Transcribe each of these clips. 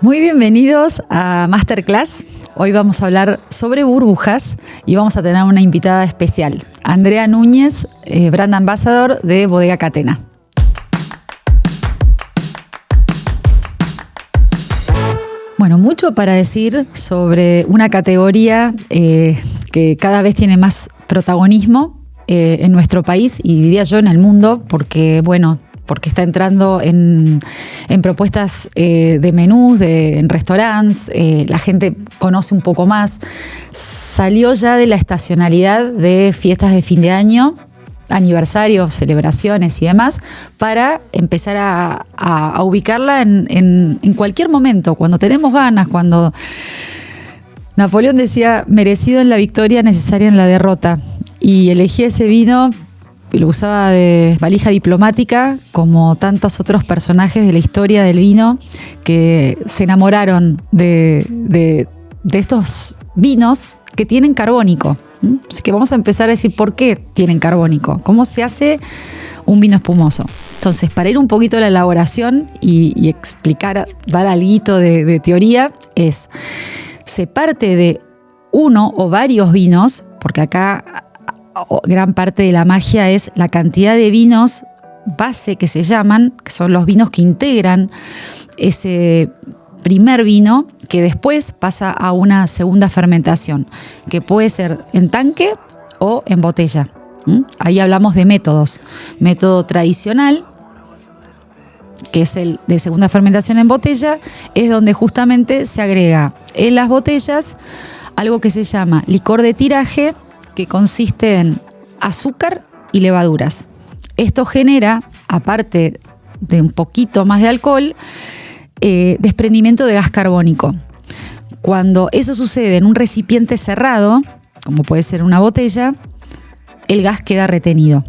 Muy bienvenidos a Masterclass. Hoy vamos a hablar sobre burbujas y vamos a tener una invitada especial, Andrea Núñez, Brand Ambassador de Bodega Catena. Bueno, mucho para decir sobre una categoría que cada vez tiene más protagonismo en nuestro país y diría yo en el mundo, porque está entrando en propuestas de menús, en restaurantes, la gente conoce un poco más. Salió ya de la estacionalidad de fiestas de fin de año, aniversarios, celebraciones y demás, para empezar a ubicarla en cualquier momento, cuando tenemos ganas, cuando Napoleón decía, merecido en la victoria, necesaria en la derrota. Y elegí ese vino y lo usaba de valija diplomática, como tantos otros personajes de la historia del vino que se enamoraron de estos vinos que tienen carbónico. Así que vamos a empezar a decir por qué tienen carbónico, cómo se hace un vino espumoso. Entonces, para ir un poquito a la elaboración y explicar, dar alguito de teoría, se parte de uno o varios vinos, porque acá gran parte de la magia es la cantidad de vinos base que se llaman, que son los vinos que integran ese primer vino que después pasa a una segunda fermentación, que puede ser en tanque o en botella. Ahí hablamos de métodos. Método tradicional, que es el de segunda fermentación en botella, es donde justamente se agrega en las botellas algo que se llama licor de tiraje, que consiste en azúcar y levaduras. Esto genera, aparte de un poquito más de alcohol, desprendimiento de gas carbónico. Cuando eso sucede en un recipiente cerrado, como puede ser una botella, el gas queda retenido.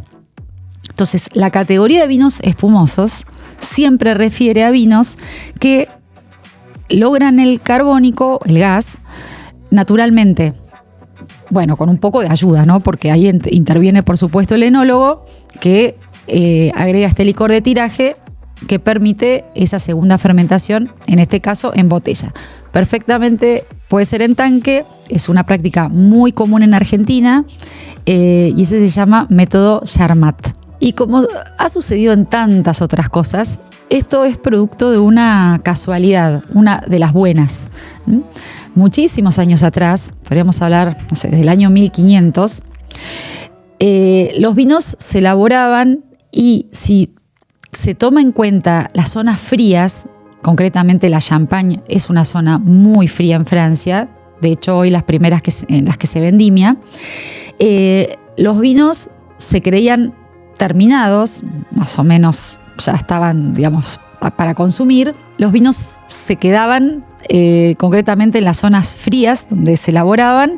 Entonces, la categoría de vinos espumosos siempre refiere a vinos que logran el carbónico, el gas, naturalmente. Bueno, con un poco de ayuda, ¿no? Porque ahí interviene, por supuesto, el enólogo que agrega este licor de tiraje que permite esa segunda fermentación, en este caso en botella. Perfectamente puede ser en tanque, es una práctica muy común en Argentina y ese se llama método Charmat. Y como ha sucedido en tantas otras cosas, esto es producto de una casualidad, una de las buenas. Muchísimos años atrás, podríamos hablar, no sé, desde el año 1500, los vinos se elaboraban y si se toma en cuenta las zonas frías, concretamente la Champagne es una zona muy fría en Francia, de hecho hoy las primeras en las que se vendimia, los vinos se creían terminados, más o menos ya estaban, digamos, para consumir. Los vinos se quedaban concretamente en las zonas frías donde se elaboraban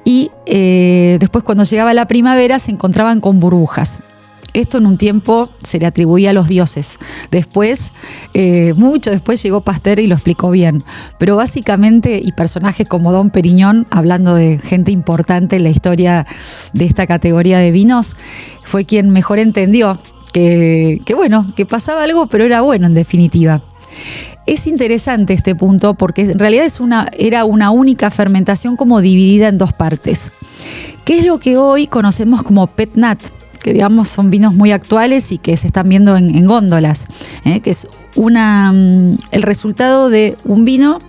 y después cuando llegaba la primavera se encontraban con burbujas. Esto en un tiempo se le atribuía a los dioses. Después, mucho después llegó Pasteur y lo explicó bien. Pero básicamente, y personajes como Dom Perignon, hablando de gente importante en la historia de esta categoría de vinos, fue quien mejor entendió que pasaba algo, pero era bueno en definitiva. Es interesante este punto porque en realidad era una única fermentación como dividida en dos partes. ¿Qué es lo que hoy conocemos como pet nat? Que digamos son vinos muy actuales y que se están viendo en góndolas, que es el resultado de un vino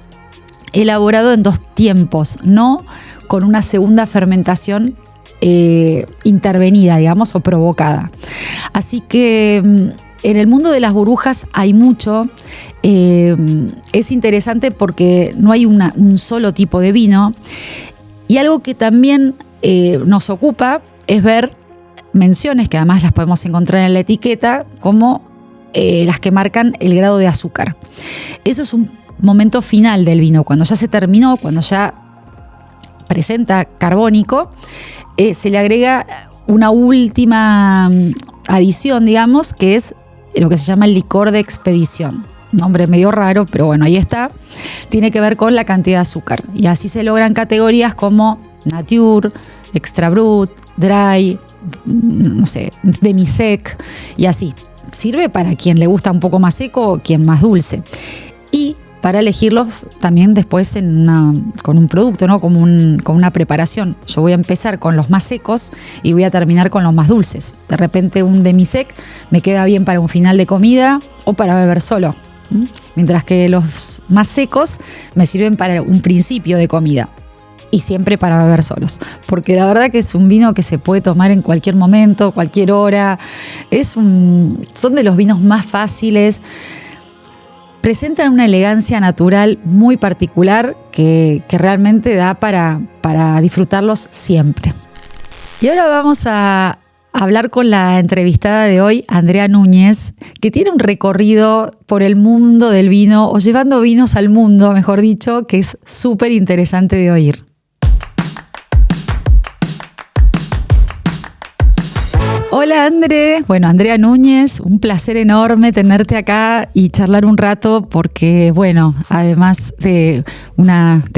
elaborado en dos tiempos, no con una segunda fermentación intervenida, digamos, o provocada. Así que en el mundo de las burbujas hay mucho. Es interesante porque no hay un solo tipo de vino. Y algo que también nos ocupa es ver menciones, que además las podemos encontrar en la etiqueta, como las que marcan el grado de azúcar. Eso es un momento final del vino, cuando ya se terminó, cuando ya presenta carbónico, se le agrega una última adición, digamos, que es lo que se llama el licor de expedición. Nombre medio raro, pero bueno, ahí está. Tiene que ver con la cantidad de azúcar. Y así se logran categorías como Nature, Extra Brut, Dry, no sé, Demi-Sec y así. Sirve para quien le gusta un poco más seco o quien más dulce. Y para elegirlos también después con un producto, ¿no? Con una preparación. Yo voy a empezar con los más secos y voy a terminar con los más dulces. De repente un demisec me queda bien para un final de comida o para beber solo. Mientras que los más secos me sirven para un principio de comida. Y siempre para beber solos, porque la verdad que es un vino que se puede tomar en cualquier momento, cualquier hora. Son de los vinos más fáciles, presentan una elegancia natural muy particular que realmente da para disfrutarlos siempre. Y ahora vamos a hablar con la entrevistada de hoy, Andrea Núñez, que tiene un recorrido por el mundo del vino, o llevando vinos al mundo, mejor dicho, que es súper interesante de oír. Hola André, bueno, Andrea Núñez, un placer enorme tenerte acá y charlar un rato porque, bueno, además te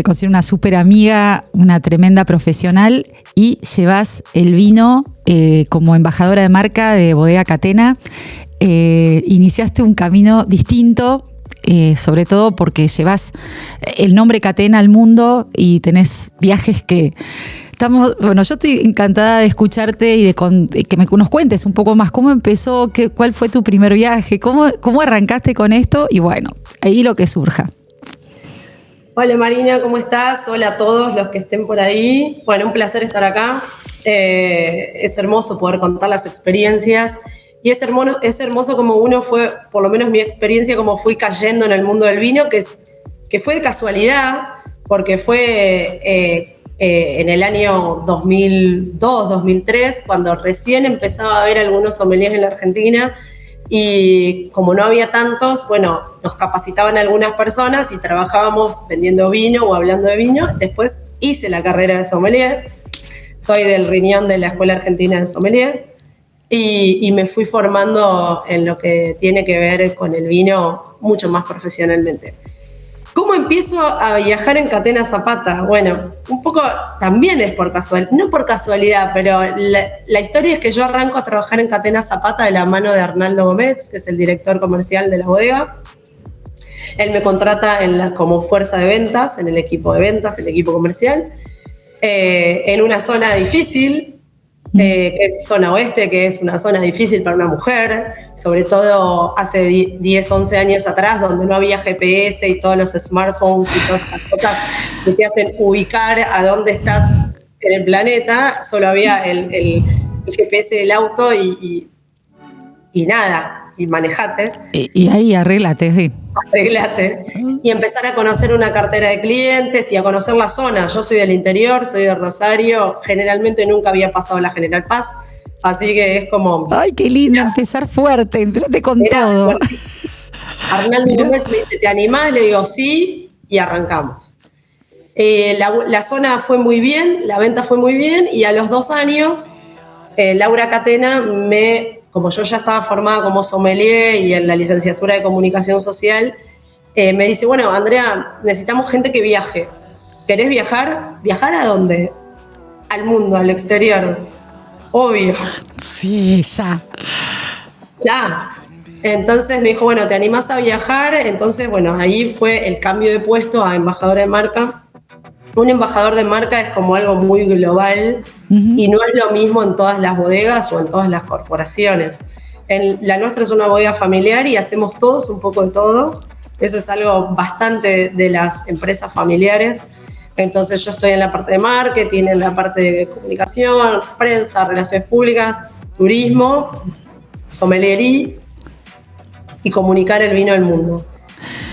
considero una súper amiga, una tremenda profesional y llevas el vino como embajadora de marca de Bodega Catena. Iniciaste un camino distinto, sobre todo porque llevas el nombre Catena al mundo y tenés viajes que... yo estoy encantada de escucharte y de que nos cuentes un poco más cómo empezó, cuál fue tu primer viaje, cómo arrancaste con esto y bueno, ahí lo que surja. Hola Marina, ¿cómo estás? Hola a todos los que estén por ahí. Bueno, un placer estar acá. Es hermoso poder contar las experiencias y es hermoso como uno fue, por lo menos mi experiencia, como fui cayendo en el mundo del vino, que fue de casualidad, porque fue... en el año 2002, 2003, cuando recién empezaba a haber algunos sommeliers en la Argentina y como no había tantos, bueno, nos capacitaban algunas personas y trabajábamos vendiendo vino o hablando de vino. Después hice la carrera de sommelier, soy del riñón de la Escuela Argentina de Sommelier y me fui formando en lo que tiene que ver con el vino mucho más profesionalmente. ¿Cómo empiezo a viajar en Catena Zapata? Bueno, un poco también es por casualidad, no por casualidad, pero la historia es que yo arranco a trabajar en Catena Zapata de la mano de Arnaldo Gómez, que es el director comercial de la bodega. Él me contrata como fuerza de ventas, en el equipo de ventas, el equipo comercial, en una zona difícil, que es zona oeste, que es una zona difícil para una mujer, sobre todo hace 10, 11 años atrás, donde no había GPS y todos los smartphones y todas esas cosas que te hacen ubicar a dónde estás en el planeta. Solo había el GPS del auto y nada, y manejate. Y ahí arréglate, sí. Arreglate. Y empezar a conocer una cartera de clientes y a conocer la zona. Yo soy del interior, soy de Rosario, generalmente nunca había pasado la General Paz, así que es como... ¡Ay, qué lindo! Empezar fuerte, empezaste con todo. Fuerte. Arnaldo Gómez me dice, ¿te animás? Le digo, sí, y arrancamos. La zona fue muy bien, la venta fue muy bien, y a los 2 años, Laura Catena como yo ya estaba formada como sommelier y en la licenciatura de comunicación social, me dice, bueno, Andrea, necesitamos gente que viaje. ¿Querés viajar? ¿Viajar a dónde? Al mundo, al exterior. Obvio. Sí, ya. Ya. Entonces me dijo, bueno, ¿te animás a viajar? Entonces, bueno, ahí fue el cambio de puesto a embajadora de marca. Un embajador de marca es como algo muy global y no es lo mismo en todas las bodegas o en todas las corporaciones. La nuestra es una bodega familiar y hacemos todos un poco de todo. Eso es algo bastante de las empresas familiares. Entonces yo estoy en la parte de marketing, en la parte de comunicación, prensa, relaciones públicas, turismo, sommeliería y comunicar el vino al mundo.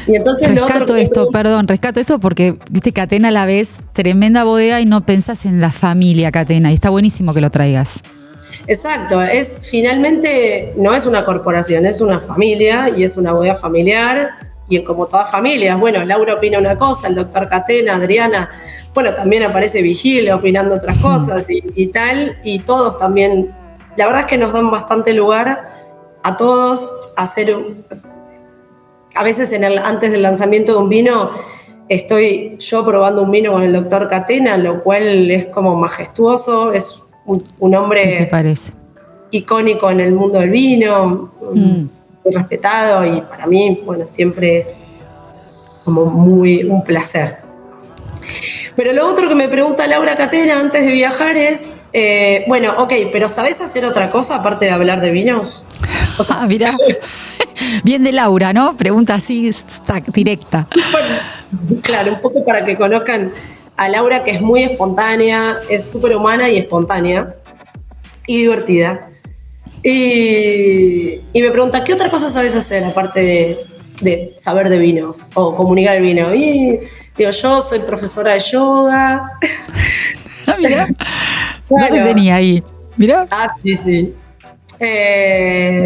Y entonces rescato esto porque, viste, Catena a la vez, tremenda bodega y no pensás en la familia Catena, y está buenísimo que lo traigas. Exacto, finalmente no es una corporación, es una familia y es una bodega familiar y como todas familias, bueno, Laura opina una cosa, el doctor Catena, Adriana, bueno, también aparece Vigil opinando otras cosas y tal, y todos también, la verdad es que nos dan bastante lugar a todos a hacer... A veces antes del lanzamiento de un vino estoy yo probando un vino con el doctor Catena, lo cual es como majestuoso, es un hombre ¿qué te parece? Icónico en el mundo del vino, muy respetado y para mí, bueno, siempre es como un placer. Pero lo otro que me pregunta Laura Catena antes de viajar es, bueno, ok, pero ¿sabés hacer otra cosa aparte de hablar de vinos? O sea, mirá, bien de Laura, ¿no? Pregunta así, directa. Bueno, claro, un poco para que conozcan a Laura, que es muy espontánea, es súper humana y espontánea y divertida. Y me pregunta, ¿qué otra cosa sabes hacer aparte de saber de vinos o comunicar el vino? Y digo, yo soy profesora de yoga. Mirá, Claro. no te tenía ahí. Mirá. Sí.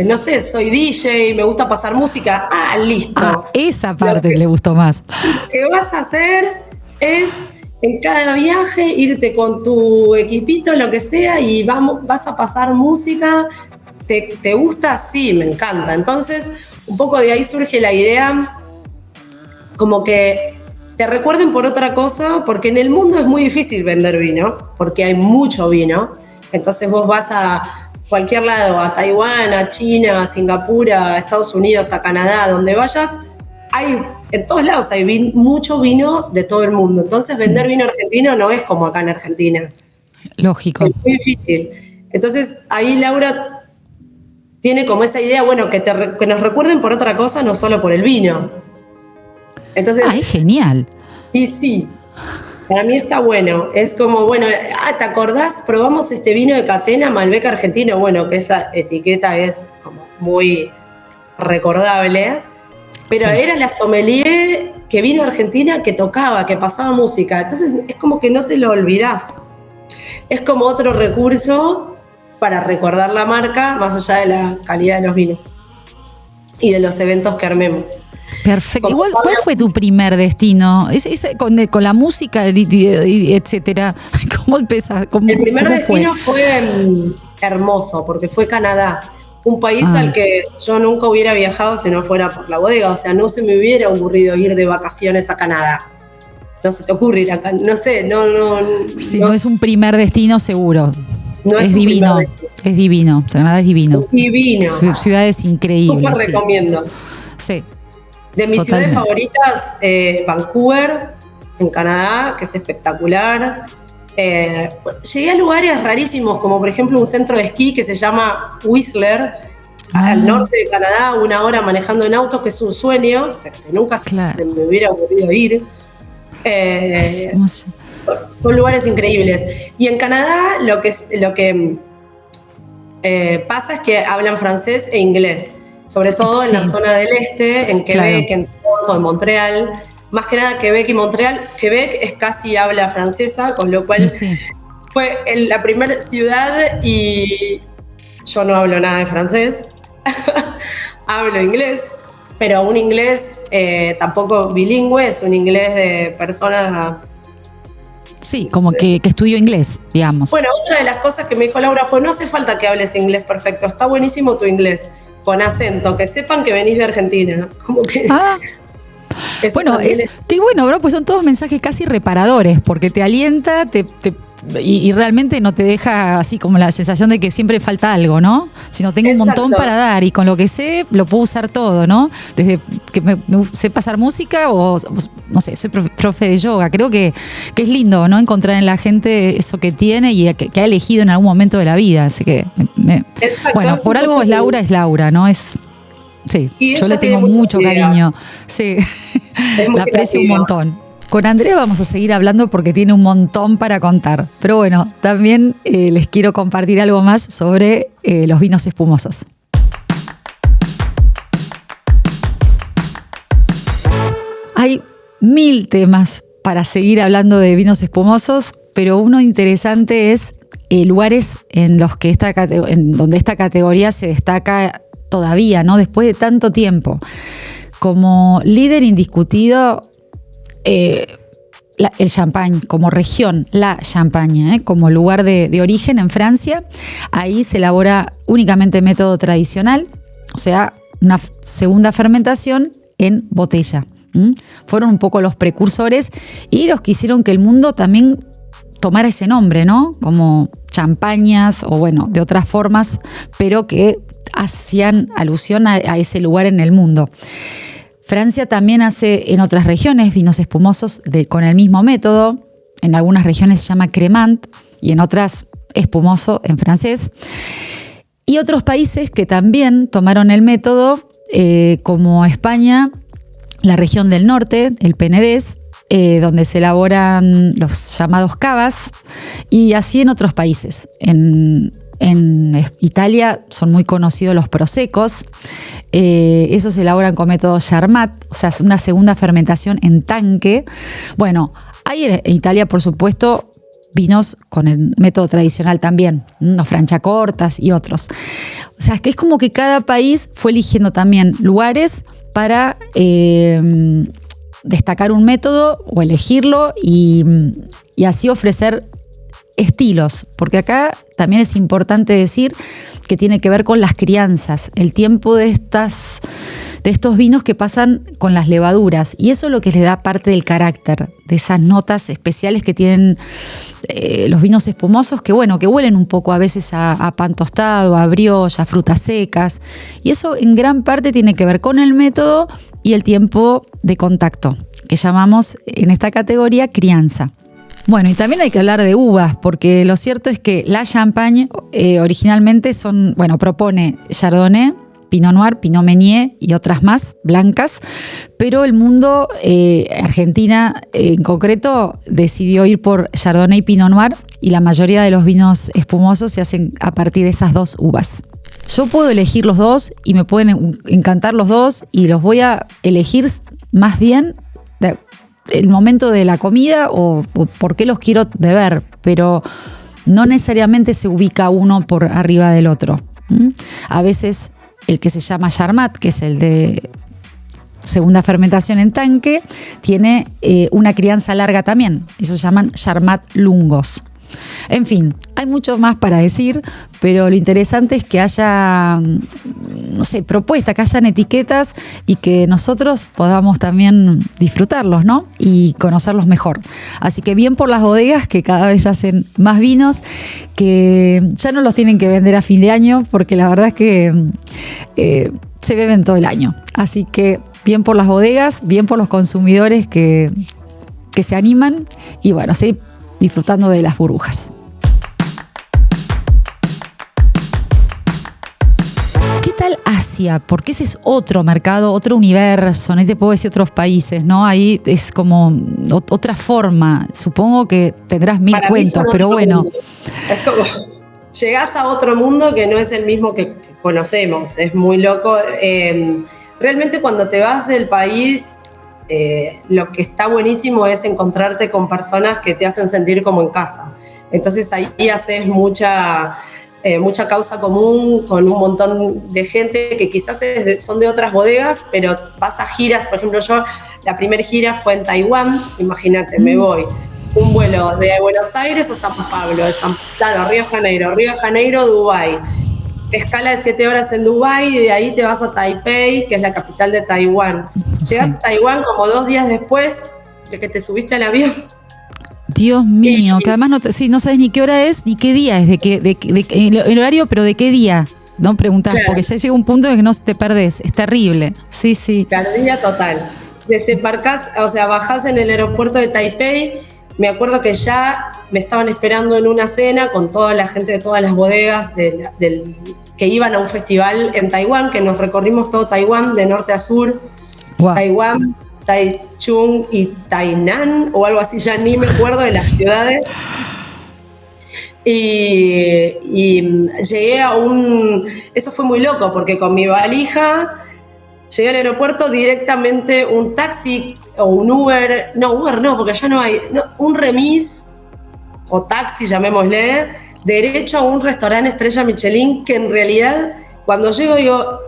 No sé, soy DJ, me gusta pasar música. Listo. Esa parte le gustó más. Lo que vas a hacer es en cada viaje irte con tu equipito, lo que sea, y vas a pasar música. ¿Te gusta? Sí, me encanta. Entonces, un poco de ahí surge la idea, como que te recuerden por otra cosa, porque en el mundo es muy difícil vender vino, porque hay mucho vino. Entonces vos vas a cualquier lado, a Taiwán, a China, a Singapur, a Estados Unidos, a Canadá, donde vayas, en todos lados hay mucho vino de todo el mundo. Entonces vender vino argentino no es como acá en Argentina. Lógico. Es muy difícil. Entonces ahí Laura tiene como esa idea, bueno, que nos recuerden por otra cosa, no solo por el vino. Entonces, es genial. Y sí, para mí está bueno. Es como, bueno, ¿te acordás? Probamos este vino de Catena, Malbec argentino. Bueno, que esa etiqueta es como muy recordable. Pero Sí. era la sommelier que vino a Argentina, que tocaba, que pasaba música. Entonces es como que no te lo olvidás. Es como otro recurso para recordar la marca, más allá de la calidad de los vinos y de los eventos que armemos. Perfecto. Igual, ¿cuál fue tu primer destino? Con la música, etcétera. ¿Cómo empezás? El primer destino fue hermoso, porque fue Canadá. Un país al que yo nunca hubiera viajado si no fuera por la bodega. O sea, no se me hubiera ocurrido ir de vacaciones a Canadá. No se te ocurre ir acá. No sé, no. Sí, no es un primer destino seguro. No es divino. Es divino. Canadá es divino. Divino. Ciudades increíbles. Súper recomiendo. Sí. De mis ciudades favoritas, Vancouver, en Canadá, que es espectacular. Llegué a lugares rarísimos, como por ejemplo un centro de esquí que se llama Whistler, al norte de Canadá, 1 hora manejando en auto, que es un sueño, pero que nunca se me hubiera ocurrido ir. Son lugares increíbles. Y en Canadá lo que pasa es que hablan francés e inglés. Sobre todo en la zona del este, en Quebec, en Toronto, en Montreal. Más que nada Quebec y Montreal. Quebec es casi habla francesa, con lo cual fue en la primera ciudad y yo no hablo nada de francés. Hablo inglés, pero un inglés tampoco bilingüe, es un inglés de personas... Sí, como que estudió inglés, digamos. Bueno, otra de las cosas que me dijo Laura fue, no hace falta que hables inglés perfecto, está buenísimo tu inglés. Con acento, que sepan que venís de Argentina. Como que bueno, qué bueno, bro, pues son todos mensajes casi reparadores, porque te alienta, y realmente no te deja así como la sensación de que siempre falta algo, ¿no? Sino tengo un montón para dar y con lo que sé lo puedo usar todo, ¿no? Desde que me sé pasar música o no sé, soy profe de yoga. Creo que es lindo, ¿no? Encontrar en la gente eso que tiene y que ha elegido en algún momento de la vida. Así que, bueno, por algo es Laura, ¿no? Sí, yo le tengo mucho cariño. Sí, la aprecio un montón. Con Andrea vamos a seguir hablando porque tiene un montón para contar. Pero bueno, también les quiero compartir algo más sobre los vinos espumosos. Hay 1000 temas para seguir hablando de vinos espumosos, pero uno interesante es lugares en los que donde esta categoría se destaca todavía, ¿no? Después de tanto tiempo. Como líder indiscutido, el champagne como región, la Champagne, como lugar de origen en Francia. Ahí se elabora únicamente método tradicional, o sea, una segunda fermentación en botella. Fueron un poco los precursores y los que hicieron que el mundo también tomara ese nombre, ¿no? Como champañas o bueno, de otras formas, pero que hacían alusión a ese lugar en el mundo. Francia también hace en otras regiones vinos espumosos con el mismo método. En algunas regiones se llama cremant y en otras espumoso en francés. Y otros países que también tomaron el método, como España, la región del norte, el Penedés, donde se elaboran los llamados cavas, y así en otros países. En Italia son muy conocidos los prosecos. Esos se elaboran con método Charmat, o sea, una segunda fermentación en tanque. Bueno, hay en Italia, por supuesto, vinos con el método tradicional también, los Franciacortas y otros. O sea, es que es como que cada país fue eligiendo también lugares para destacar un método o elegirlo y así ofrecer estilos, porque acá también es importante decir que tiene que ver con las crianzas, el tiempo de estos vinos que pasan con las levaduras, y eso es lo que les da parte del carácter, de esas notas especiales que tienen los vinos espumosos, que bueno, que huelen un poco a veces a pan tostado, a brioche, a frutas secas, y eso en gran parte tiene que ver con el método y el tiempo de contacto, que llamamos en esta categoría crianza. Bueno, y también hay que hablar de uvas, porque lo cierto es que la Champagne originalmente propone Chardonnay, Pinot Noir, Pinot Meunier y otras más, blancas, pero el mundo, Argentina en concreto, decidió ir por Chardonnay y Pinot Noir, y la mayoría de los vinos espumosos se hacen a partir de esas dos uvas. Yo puedo elegir los dos y me pueden encantar los dos, y los voy a elegir más bien el momento de la comida o por qué los quiero beber, pero no necesariamente se ubica uno por arriba del otro. A veces el que se llama Charmat, que es el de segunda fermentación en tanque, tiene una crianza larga también. Eso se llaman Charmat lungos. En fin, hay mucho más para decir, pero lo interesante es que haya, propuestas, que hayan etiquetas y que nosotros podamos también disfrutarlos, ¿no? Y conocerlos mejor. Así que bien por las bodegas que cada vez hacen más vinos, que ya no los tienen que vender a fin de año, porque la verdad es que se beben todo el año. Así que bien por las bodegas, bien por los consumidores que se animan y bueno, sí, disfrutando de las burbujas. ¿Qué tal Asia? Porque ese es otro mercado, otro universo, no te puedo decir otros países, ¿no? Ahí es como otra forma. Supongo que tendrás mil cuentos, pero bueno. Es como, llegás a otro mundo que no es el mismo que conocemos, es muy loco. Realmente cuando te vas del país, lo que está buenísimo es encontrarte con personas que te hacen sentir como en casa. Entonces ahí haces mucha causa común con un montón de gente que quizás son de otras bodegas, pero vas a giras. Por ejemplo, yo la primera gira fue en Taiwán. Imagínate, me voy un vuelo de Buenos Aires a San Pablo, Río de Janeiro, Dubái. Escala de 7 horas en Dubái y de ahí te vas a Taipei, que es la capital de Taiwán. Llegas a Taiwán como 2 días después de que te subiste al avión. Dios mío, que además no sabes ni qué hora es ni qué día es, el horario, pero de qué día. No preguntás, claro. Porque ya llega un punto en que no te perdés. Es terrible. Sí, sí. Perdida total. Desembarcás, o sea, bajás en el aeropuerto de Taipei. Me acuerdo que ya me estaban esperando en una cena con toda la gente de todas las bodegas que iban a un festival en Taiwán, que nos recorrimos todo Taiwán de norte a sur. Wow. Taiwán, Taichung y Tainan o algo así, ya ni me acuerdo de las ciudades. Y llegué eso fue muy loco porque con mi valija llegué al aeropuerto directamente, un taxi o un Uber no, porque ya no hay, un remis o taxi, llamémosle, derecho a un restaurante estrella Michelin, que en realidad cuando llego digo,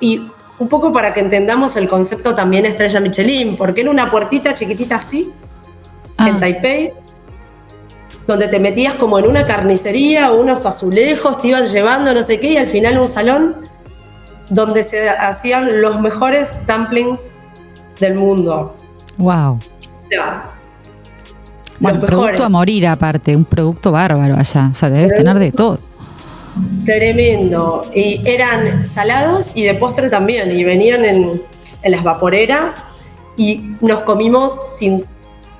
y un poco para que entendamos el concepto también estrella Michelin, porque era una puertita chiquitita así, en Taipei, donde te metías como en una carnicería, unos azulejos, te iban llevando no sé qué, y al final un salón donde se hacían los mejores dumplings del mundo. Wow. O sea, bueno, producto a morir aparte, un producto bárbaro allá, o sea, debes tener de todo. Tremendo. Y eran salados y de postre también, y venían en las vaporeras y nos comimos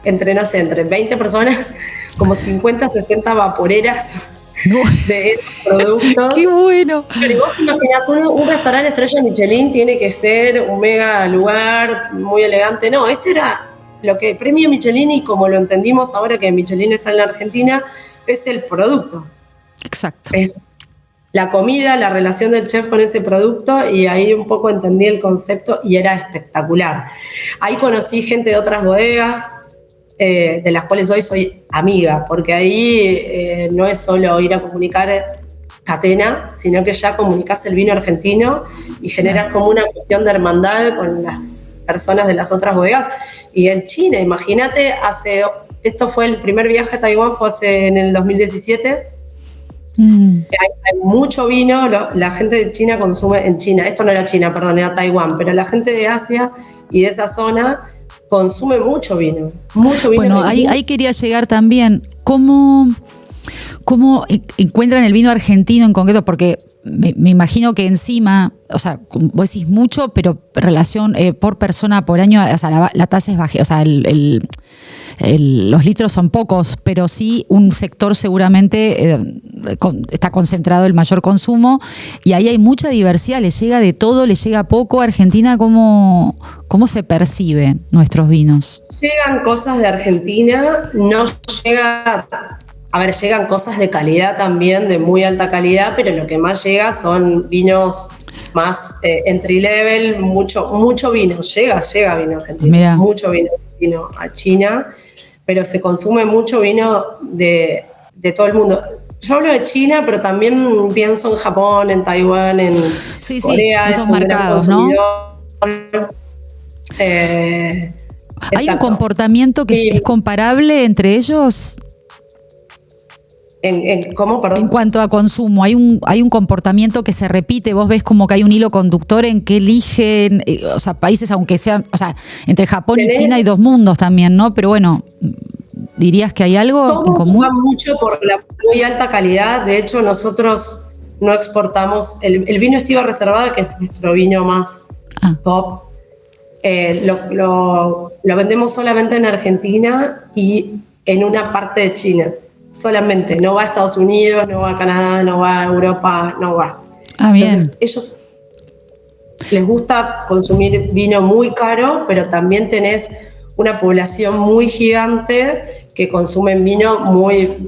entre 20 personas, como 50, 60 vaporeras de esos productos. ¡Qué bueno! Pero vos te imaginás, un restaurante estrella Michelin tiene que ser un mega lugar muy elegante. No, este era lo que premia Michelin, y como lo entendimos ahora que Michelin está en la Argentina, es el producto. Exacto. Es la comida, la relación del chef con ese producto, y ahí un poco entendí el concepto y era espectacular. Ahí conocí gente de otras bodegas, de las cuales hoy soy amiga, porque ahí no es solo ir a comunicar catena, sino que ya comunicás el vino argentino y generas como una cuestión de hermandad con las personas de las otras bodegas. Y en China, imagínate, esto fue el primer viaje a Taiwán, fue en el 2017. Hay mucho vino, la gente de China consume, en China, esto no era China, perdón, era Taiwán, pero la gente de Asia y de esa zona consume mucho vino. Bueno, ahí quería llegar también. ¿Cómo encuentran el vino argentino en concreto? Porque me imagino que encima, o sea, vos decís mucho, pero relación por persona por año, o sea, la tasa es baja, o sea, los litros son pocos, pero sí un sector seguramente está concentrado el mayor consumo, y ahí hay mucha diversidad, le llega de todo, le llega poco. Argentina, ¿cómo se percibe nuestros vinos? Llegan cosas de Argentina, no llega... A ver, llegan cosas de calidad también, de muy alta calidad, pero lo que más llega son vinos más entry level, mucho vino. Llega vino argentino. Mirá. Mucho vino a China, pero se consume mucho vino de todo el mundo. Yo hablo de China, pero también pienso en Japón, en Taiwán, en Corea. Esos mercados, ¿no? ¿Hay un comportamiento que es comparable entre ellos? ¿Cómo? Perdón. En cuanto a consumo, hay un comportamiento que se repite. Vos ves como que hay un hilo conductor en que eligen, o sea, países, aunque sean, o sea, entre Japón y China hay dos mundos también, ¿no? Pero bueno, ¿dirías que hay algo en común? Todos van mucho por la muy alta calidad. De hecho, nosotros no exportamos el vino Estiva Reservada, que es nuestro vino más top. Lo vendemos solamente en Argentina y en una parte de China. Solamente, no va a Estados Unidos, no va a Canadá, no va a Europa, no va. Bien. Entonces, ellos les gusta consumir vino muy caro, pero también tenés una población muy gigante que consumen vino muy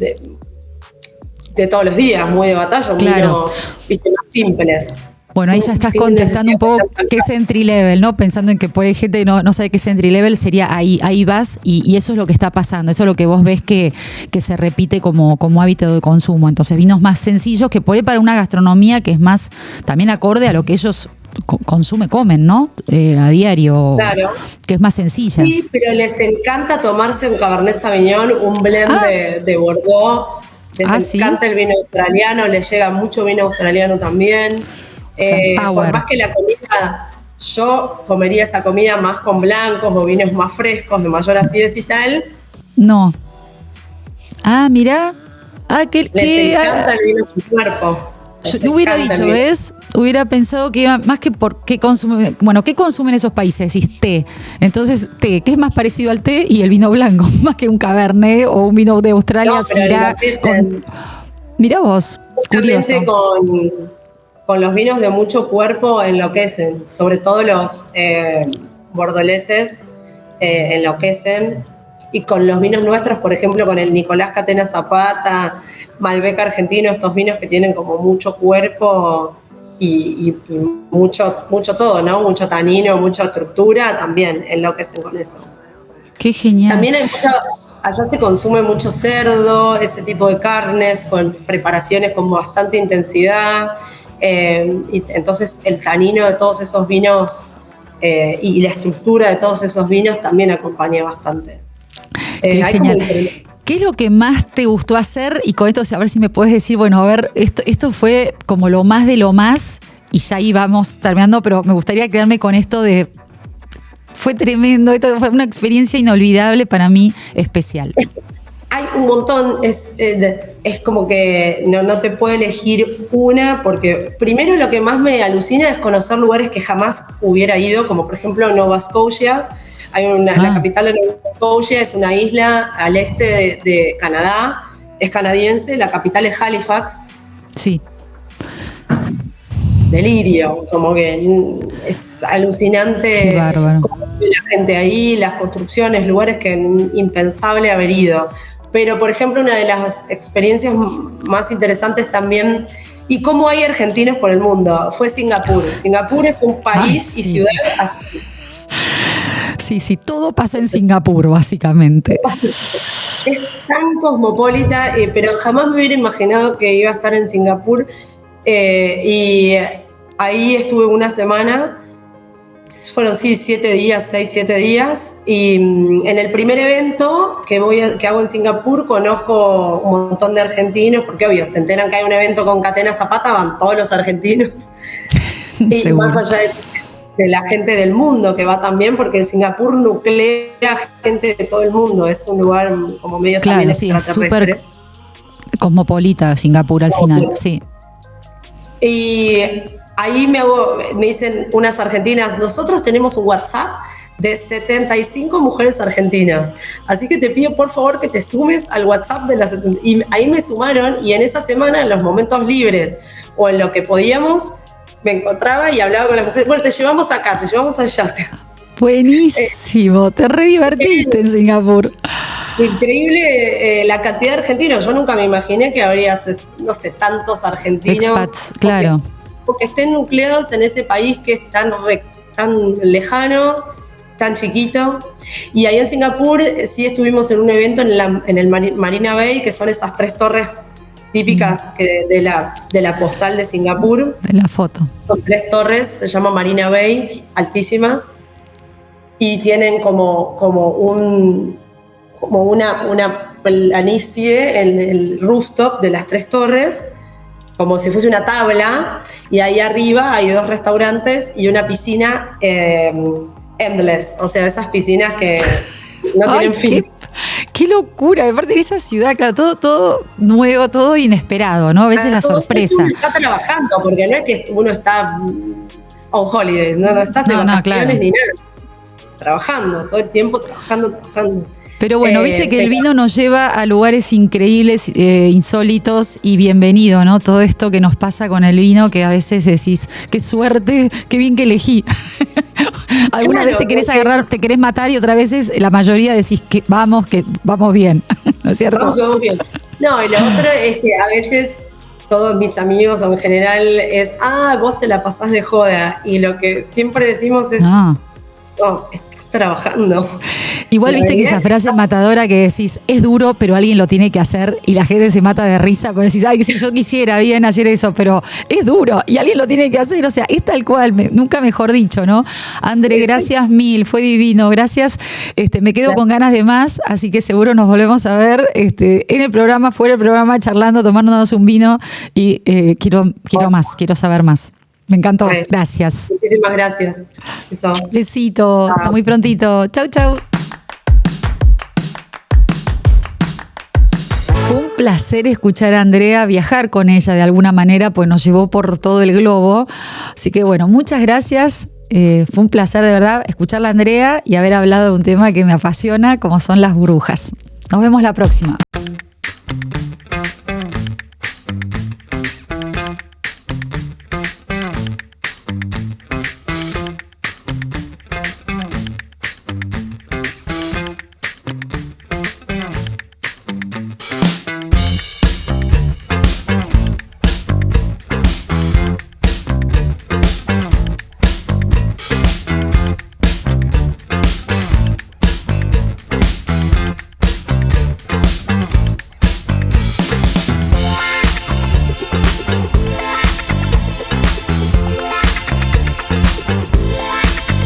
de todos los días, muy de batalla, claro. Vino más simples. Bueno, ahí ya estás contestando un poco qué es entry level, ¿no? Pensando en que por ahí gente no sabe qué es entry level, sería ahí vas, y eso es lo que está pasando, eso es lo que vos ves que se repite como hábito de consumo. Entonces, vinos más sencillos que por ahí para una gastronomía que es más también acorde a lo que ellos comen, ¿no? A diario. Claro. Que es más sencilla. Sí, pero les encanta tomarse un Cabernet Sauvignon, un blend de Bordeaux. Les encanta el vino australiano, les llega mucho vino australiano también. Por más que la comida, yo comería esa comida más con blancos o vinos más frescos, de mayor acidez y tal. No. Mirá. Les encanta el vino con cuerpo. Yo hubiera dicho, ¿ves? Hubiera pensado que iba más que por qué consumen. Bueno, ¿qué consumen esos países? Decís té. Entonces, té, ¿qué es más parecido al té y el vino blanco? Más que un Cabernet o un vino de Australia. Mirá vos, curioso. Con los vinos de mucho cuerpo enloquecen, sobre todo los bordoleses enloquecen, y con los vinos nuestros, por ejemplo, con el Nicolás Catena Zapata, Malbec argentino, estos vinos que tienen como mucho cuerpo y mucho todo, ¿no? Mucho tanino, mucha estructura, también enloquecen con eso. Qué genial. También allá se consume mucho cerdo, ese tipo de carnes, con preparaciones con bastante intensidad. Y entonces el tanino de todos esos vinos y la estructura de todos esos vinos también acompaña bastante. Qué genial. ¿Qué es lo que más te gustó hacer? Y con esto, a ver si me puedes decir, bueno, a ver, esto fue como lo más de lo más, y ya ahí vamos terminando, pero me gustaría quedarme con esto de... Fue tremendo, esto fue una experiencia inolvidable para mí, especial. hay un montón, es como que no te puedo elegir una, porque primero lo que más me alucina es conocer lugares que jamás hubiera ido, como por ejemplo Nova Scotia. La capital de Nova Scotia es una isla al este de Canadá, es canadiense, la capital es Halifax. Sí. Delirio, como que es alucinante. Qué bárbaro. Cómo vive la gente ahí, las construcciones, lugares que impensable haber ido. Pero, por ejemplo, una de las experiencias más interesantes también, y cómo hay argentinos por el mundo, fue Singapur. Singapur es un país y ciudad así. Sí, todo pasa en Singapur, básicamente. Es tan cosmopolita, pero jamás me hubiera imaginado que iba a estar en Singapur. Y ahí estuve una semana, fueron 7 días, y en el primer evento que hago en Singapur conozco un montón de argentinos, porque obvio, se enteran que hay un evento con Catena Zapata, van todos los argentinos, y más allá de la gente del mundo que va también, porque Singapur nuclea gente de todo el mundo, es un lugar como medio también extraterrestre. Es súper cosmopolita Singapur al final, sí. Y ahí me dicen unas argentinas, nosotros tenemos un WhatsApp de 75 mujeres argentinas, así que te pido por favor que te sumes al WhatsApp de las 70. Y ahí me sumaron, y en esa semana, en los momentos libres o en lo que podíamos, me encontraba y hablaba con las mujeres. Bueno, te llevamos acá, te llevamos allá. Buenísimo, te re divertiste en Singapur. Increíble la cantidad de argentinos. Yo nunca me imaginé que habría, no sé, tantos argentinos. Expats, claro. Porque estén nucleados en ese país que es tan lejano, tan chiquito. Y ahí en Singapur sí estuvimos en un evento en el Marina Bay, que son esas 3 torres típicas de la postal de Singapur. De la foto. Son 3 torres, se llama Marina Bay, altísimas. Y tienen como una planicie en el rooftop de las 3 torres, como si fuese una tabla, y ahí arriba hay 2 restaurantes y una piscina endless, o sea, esas piscinas que no tienen fin. Qué locura, aparte de esa ciudad, claro, todo nuevo, todo inesperado, ¿no? A veces la sorpresa. Uno está trabajando, porque no es que uno está on holidays, no estás de vacaciones ni nada. Trabajando, todo el tiempo trabajando. Pero bueno, viste que el vino nos lleva a lugares increíbles, insólitos y bienvenido, ¿no? Todo esto que nos pasa con el vino, que a veces decís, qué suerte, qué bien que elegí. Algunas veces te querés agarrar, te querés matar, y otras veces la mayoría decís que vamos bien, ¿no es cierto? Vamos bien. No, y lo otro es que a veces todos mis amigos en general es, vos te la pasás de joda, y lo que siempre decimos es, no, estás trabajando. Igual viste que esa frase matadora que decís, es duro, pero alguien lo tiene que hacer, y la gente se mata de risa porque decís, ay, si yo quisiera bien hacer eso, pero es duro y alguien lo tiene que hacer, o sea, es tal cual, nunca mejor dicho, ¿no? André, gracias mil, fue divino, gracias, me quedo con ganas de más, así que seguro nos volvemos a ver en el programa, fuera del programa, charlando, tomándonos un vino, y quiero más, quiero saber más. Me encantó, gracias. Muchísimas gracias. Eso. Besito, hasta muy prontito. Chau, chau. Fue un placer escuchar a Andrea, viajar con ella de alguna manera, pues nos llevó por todo el globo. Así que bueno, muchas gracias. Fue un placer de verdad escucharla a Andrea y haber hablado de un tema que me apasiona, como son las brujas. Nos vemos la próxima.